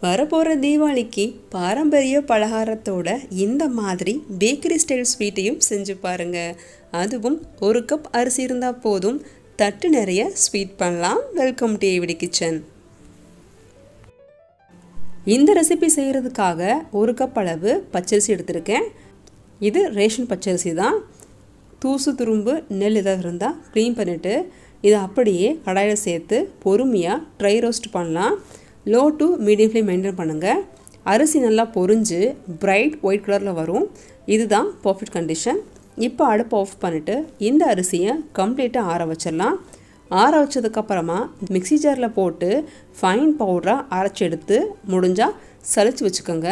வரப்போகிற தீபாவளிக்கு பாரம்பரிய பலகாரத்தோட இந்த மாதிரி பேக்கரி ஸ்டைல் ஸ்வீட்டையும் செஞ்சு பாருங்கள். அதுவும் ஒரு கப் அரிசி இருந்தால் போதும், தட்டு நிறைய ஸ்வீட் பண்ணலாம். Welcome to AVT kitchen. இந்த ரெசிபி செய்கிறதுக்காக ஒரு கப் அளவு பச்சரிசி எடுத்திருக்கேன். இது ரேஷன் பச்சரிசி தான். தூசு துரும்பு நெல் ஏதாவது இருந்தால் க்ளீன் பண்ணிவிட்டு இதை அப்படியே கடாயில் சேர்த்து பொறுமையாக ட்ரை ரோஸ்ட் பண்ணலாம். Low to medium flame maintain பண்ணுங்கள். அரிசி நல்லா பொரிஞ்சு பிரைட் ஒயிட் கலரில் வரும். இதுதான் பர்ஃபெக்ட் கண்டிஷன். இப்போ அடுப்பை ஆஃப் பண்ணிவிட்டு இந்த அரிசியை கம்ப்ளீட்டாக ஆற வச்சிடலாம். ஆற வச்சதுக்கப்புறமா மிக்ஸி ஜாரில் போட்டு ஃபைன் பவுடராக அரைச்சி எடுத்து முடிஞ்சால் சலிச்சு வச்சுக்கோங்க.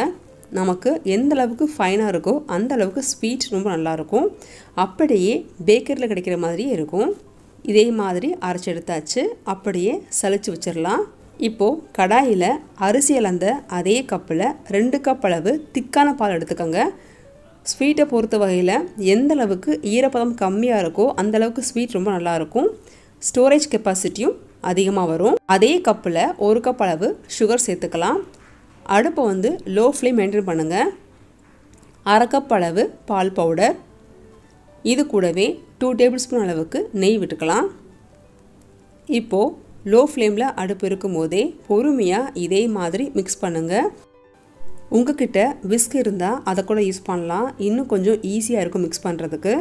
நமக்கு எந்த அளவுக்கு ஃபைனாக இருக்கோ அந்த அளவுக்கு ஸ்வீட் ரொம்ப நல்லாயிருக்கும். அப்படியே பேக்கரியில் கிடைக்கிற மாதிரியே இருக்கும். இதே மாதிரி அரைச்சி எடுத்தாச்சு. அப்படியே சலிச்சு வச்சிடலாம். இப்போது கடாயில் அரிசி அளந்த அதே கப்பில் 2 கப் அளவு திக்கான பால் எடுத்துக்கோங்க. ஸ்வீட்டை பொறுத்த வகையில் எந்த அளவுக்கு ஈரப்பதம் கம்மியாக இருக்கோ அந்தளவுக்கு ஸ்வீட் ரொம்ப நல்லாயிருக்கும். ஸ்டோரேஜ் கெப்பாசிட்டியும் அதிகமாக வரும். அதே கப்பில் 1 கப் அளவு சுகர் சேர்த்துக்கலாம். அடுப்பை லோ ஃப்ளேம் மெயின்டைன் பண்ணுங்கள். 1/2 கப் அளவு பால் பவுடர், இது கூடவே 2 டேபிள் ஸ்பூன் அளவுக்கு நெய் விட்டுக்கலாம். இப்போது லோ ஃப்ளேமில் அடுப்பு இருக்கும் போதே பொறுமையாக இதே மாதிரி மிக்ஸ் பண்ணுங்கள். உங்ககிட்ட விஸ்க் இருந்தால் அதை கூட யூஸ் பண்ணலாம். இன்னும் கொஞ்சம் ஈஸியாக இருக்கும் மிக்ஸ் பண்ணுறதுக்கு.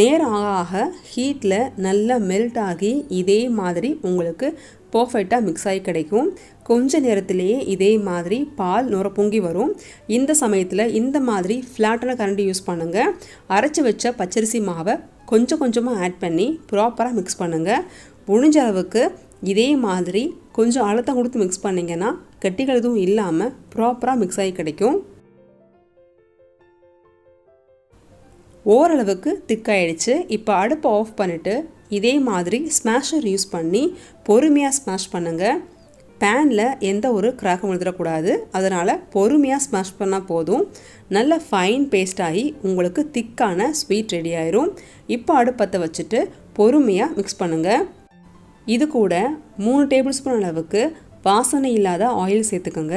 நேரம் ஆக ஹீட்டில் நல்லா மெல்ட் ஆகி இதே மாதிரி உங்களுக்கு பர்ஃபெக்டாக மிக்ஸ் ஆகி கிடைக்கும். கொஞ்ச நேரத்திலேயே இதே மாதிரி பால் நுர பொங்கி வரும். இந்த சமயத்தில் இந்த மாதிரி ஃப்ளாட்டான கரண்டி யூஸ் பண்ணுங்கள். அரைச்சி வச்ச பச்சரிசி மாவை கொஞ்சம் கொஞ்சமாக ஆட் பண்ணி ப்ராப்பராக மிக்ஸ் பண்ணுங்கள். முடிஞ்ச அளவுக்கு இதே மாதிரி கொஞ்சம் அழுத்தம் கொடுத்து மிக்ஸ் பண்ணிங்கன்னா கட்டிகள் எதுவும் இல்லாமல் ப்ராப்பராக மிக்ஸ் ஆகி கிடைக்கும். ஓரளவுக்கு திக்காயிடுச்சு. இப்போ அடுப்பை ஆஃப் பண்ணிவிட்டு இதே மாதிரி ஸ்மாஷர் யூஸ் பண்ணி பொறுமையாக ஸ்மாஷ் பண்ணுங்கள். பேனில் எந்த ஒரு கிராக்கும் விழுந்துடக்கூடாது. அதனால் பொறுமையாக ஸ்மாஷ் பண்ணால் போதும். நல்ல ஃபைன் பேஸ்ட் ஆகி உங்களுக்கு திக்கான ஸ்வீட் ரெடி ஆயிரும். இப்போ அடுப்பத்தை வச்சுட்டு பொறுமையாக மிக்ஸ் பண்ணுங்கள். இது கூட 3 டேபிள் ஸ்பூன் அளவுக்கு வாசனை இல்லாத ஆயில் சேர்த்துக்கோங்க.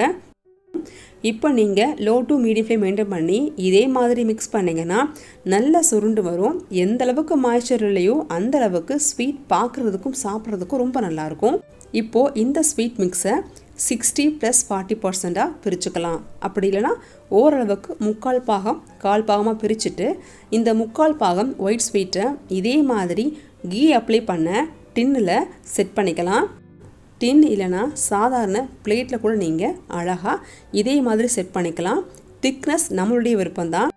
இப்போ நீங்கள் low to medium flame maintain பண்ணி இதே மாதிரி மிக்ஸ் பண்ணிங்கன்னா நல்லா சுருண்டு வரும். எந்த அளவுக்கு மாய்ச்சர் இல்லையோ அந்த அளவுக்கு ஸ்வீட் பார்க்குறதுக்கும் சாப்பிட்றதுக்கும் ரொம்ப நல்லாயிருக்கும். இப்போது இந்த ஸ்வீட் மிக்ஸை 60+40% பிரிச்சுக்கலாம். அப்படி இல்லைனா ஓரளவுக்கு 3/4 பாகம் 1/4 பாகமாக பிரிச்சுட்டு இந்த 3/4 பாகம் ஒயிட் ஸ்வீட்டை இதே மாதிரி கீ அப்ளை பண்ண டின்னில் செட் பண்ணிக்கலாம். டின் இல்லைனா சாதாரண பிளேட்டில் கூட நீங்கள் அழகாக இதே மாதிரி செட் பண்ணிக்கலாம். திக்னஸ் நம்மளுடைய விருப்பம்தான்.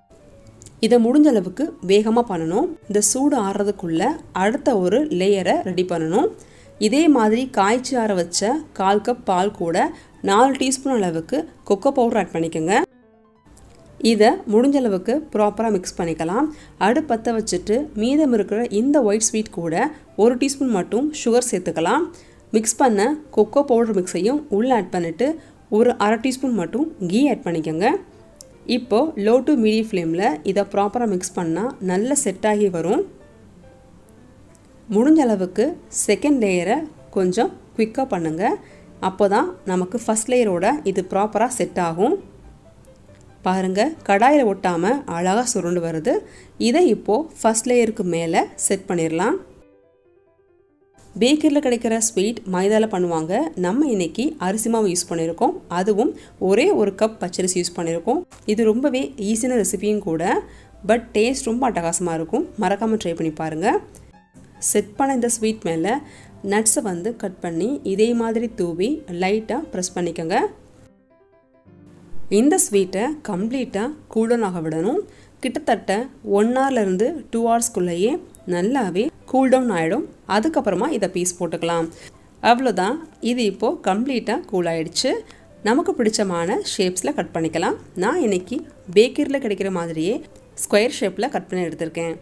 இதை முடிஞ்ச அளவுக்கு வேகமாக பண்ணணும். இந்த சூடு ஆறுறதுக்குள்ளே அடுத்த ஒரு லேயரை ரெடி பண்ணணும். இதே மாதிரி காய்ச்சி ஆற வச்ச 1/4 கப் பால் கூட 4 டீஸ்பூன் அளவுக்கு கொக்கோ பவுடர் ஆட் பண்ணிக்கோங்க. இதை முடிஞ்ச அளவுக்கு ப்ராப்பராக மிக்ஸ் பண்ணிக்கலாம். அடுப்பத்தை வச்சுட்டு மீதம் இருக்கிற இந்த ஒயிட் ஸ்வீட் கூட 1 டீஸ்பூன் மட்டும் சுகர் சேர்த்துக்கலாம். மிக்ஸ் பண்ண கொக்கோ பவுடர் மிக்ஸையும் உள்ளே ஆட் பண்ணிவிட்டு ஒரு 1/2 டீஸ்பூன் மட்டும் கீ ஆட் பண்ணிக்கோங்க. இப்போது லோ டு மீடியம் ஃப்ளேமில் இதை ப்ராப்பராக மிக்ஸ் பண்ணால் நல்ல செட் ஆகி வரும். முடிஞ்ச அளவுக்கு செகண்ட் லேயரை கொஞ்சம் குயிக்காக பண்ணுங்கள். அப்போ தான் நமக்கு ஃபஸ்ட் லேயரோட இது ப்ராப்பராக செட் ஆகும். பாருங்கள், கடாயில் ஒட்டாமல் அழகாக சுருண்டு வருது. இதை இப்போது ஃபஸ்ட் லேயருக்கு மேலே செட் பண்ணிடலாம். பேக்கரியில் கிடைக்கிற ஸ்வீட் மைதாவில் பண்ணுவாங்க. நம்ம இன்றைக்கி அரிசி மாவு யூஸ் பண்ணியிருக்கோம். அதுவும் ஒரே 1 கப் பச்சரிசி யூஸ் பண்ணியிருக்கோம். இது ரொம்பவே ஈஸியான ரெசிபியும் கூட. பட் டேஸ்ட் ரொம்ப அட்டகாசமாக இருக்கும். மறக்காமல் ட்ரை பண்ணி பாருங்கள். செட் பண்ண இந்த ஸ்வீட் மேலே நட்ஸை கட் பண்ணி இதே மாதிரி தூவி லைட்டாக ப்ரெஸ் பண்ணிக்கோங்க. இந்த ஸ்வீட்டை கம்ப்ளீட்டாக கூல்டவுன் ஆக விடணும். கிட்டத்தட்ட 1 ஹவர்லேருந்து 2 ஹவர்ஸ்க்குள்ளேயே நல்லாவே கூல்டவுன் ஆகிடும். அதுக்கப்புறமா இதை பீஸ் போட்டுக்கலாம். அவ்வளோதான். இது இப்போது கம்ப்ளீட்டாக கூல் ஆகிடுச்சு. நமக்கு பிடிச்சமான ஷேப்ஸில் கட் பண்ணிக்கலாம். நான் இன்றைக்கி பேக்கரியில் கிடைக்கிற மாதிரியே ஸ்கொயர் ஷேப்பில் கட் பண்ணி எடுத்திருக்கேன்.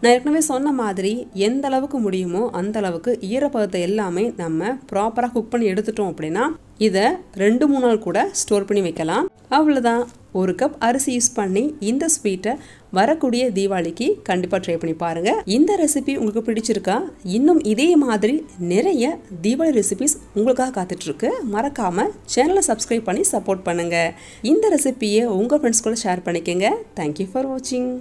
நான் ஏற்கனவே சொன்ன மாதிரி எந்த அளவுக்கு முடியுமோ அந்த அளவுக்கு ஈரப்பதத்தை எல்லாமே நம்ம ப்ராப்பராக குக் பண்ணி எடுத்துட்டோம் அப்படின்னா இதை 2-3 நாள் கூட ஸ்டோர் பண்ணி வைக்கலாம். அவ்வளோதான். 1 கப் அரிசி யூஸ் பண்ணி இந்த ஸ்வீட்டை வரக்கூடிய தீபாவளிக்கு கண்டிப்பாக ட்ரை பண்ணி பாருங்கள். இந்த ரெசிபி உங்களுக்கு பிடிச்சிருக்கா? இன்னும் இதே மாதிரி நிறைய தீபாவளி ரெசிபிஸ் உங்களுக்காக காத்துட்ருக்கு. மறக்காமல் சேனலை சப்ஸ்கிரைப் பண்ணி சப்போர்ட் பண்ணுங்கள். இந்த ரெசிபியை உங்கள் ஃப்ரெண்ட்ஸ் கூட ஷேர் பண்ணிக்கோங்க. தேங்க்யூ ஃபார் வாட்சிங்.